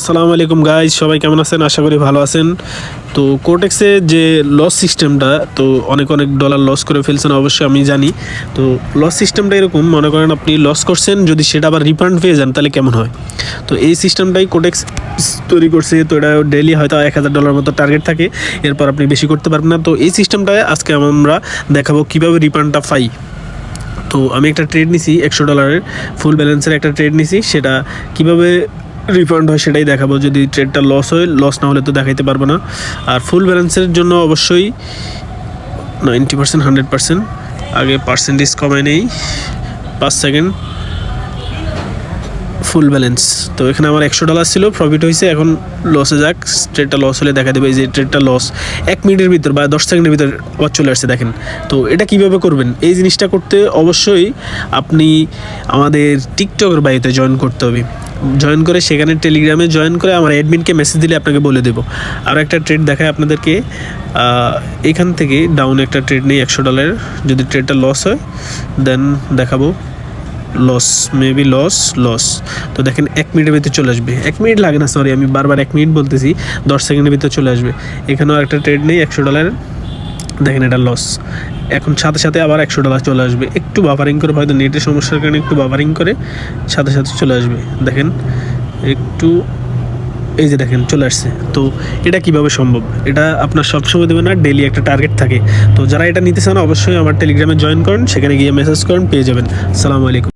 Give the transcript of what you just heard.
আসসালামু আলাইকুম গাইজ, সবাই কেমন আছেন? আশা করি ভালো আছেন। তো কোটেক্সে যে লস সিস্টেমটা, তো অনেক অনেক ডলার লস করে ফেলছেন অবশ্যই আমি জানি। তো লস সিস্টেমটা এরকম, মনে করেন আপনি লস করছেন, যদি সেটা আবার রিফান্ড পেয়ে যান তাহলে কেমন হয়। তো এই সিস্টেমটাই কোটেক্স তৈরি করছে। তো এটা ডেইলি হয়তো $1000 মতো টার্গেট থাকে, এরপর আপনি বেশি করতে পারবেন না। তো এই সিস্টেমটায় আজকে আমরা দেখাবো কীভাবে রিফান্ডটা পাই। তো আমি একটা ট্রেড নিছি $100 ফুল ব্যালেন্সের একটা ট্রেড নিছি, সেটা কিভাবে রিফান্ড হয় সেটাই দেখাবো। যদি ট্রেডটা লস হয়, লস না হলে তো দেখাইতে পারবো না। আর ফুল ব্যালেন্সের জন্য অবশ্যই 90% 100% আগে পার্সেন্টেজ কমায় নেই 5 সেকেন্ড। ফুল ব্যালেন্স, তো এখানে আমার $100 ছিল, প্রফিট হয়েছে। এখন লসে যাক, ট্রেডটা লস হলে দেখা দেবে। এই যে ট্রেডটা লস 1 মিনিটের ভিতর বা 10 সেকেন্ডের ভিতর আবার চলে আসছে, দেখেন। তো এটা কিভাবে করবেন, এই জিনিসটা করতে অবশ্যই আপনি আমাদের টিকটকের বাড়িতে জয়েন করতে হবে। জয়েন করে সেখানে টেলিগ্রামে জয়েন করে আমার অ্যাডমিনকে মেসেজ দিলে আপনাকে বলে দেবো। আর একটা ট্রেড দেখায় আপনাদেরকে, এখান থেকে ডাউন একটা ট্রেড নেই $100। যদি ট্রেডটা লস হয় দেন দেখাবো। Loss, maybe loss. তো দেখেন 1 মিনিটের ভিতরে চলে আসবে। 1 মিনিট লাগে না, সরি, আমি বারবার 1 মিনিট বলতেছি, 10 সেকেন্ডের ভিতরে চলে আসবে। এখানেও একটা ট্রেড নেই $100, দেখেন এটা লস। এখন সাথে সাথে আবার $100 চলে আসবে। একটু বাফারিং করে, হয়তো নেটের সমস্যার কারণে একটু বাফারিং করে সাথে সাথে চলে আসবে। দেখেন একটু, এই যে দেখেন চলে আসছে। তো এটা কিভাবে সম্ভব, এটা আপনার সবসময় দেবে না, ডেইলি একটা টার্গেট থাকে। তো যারা এটা নিতে চান অবশ্যই আমার টেলিগ্রামে জয়েন করেন, সেখানে গিয়ে মেসেজ করেন, পেয়ে যাবেন। আসসালামু আলাইকুম।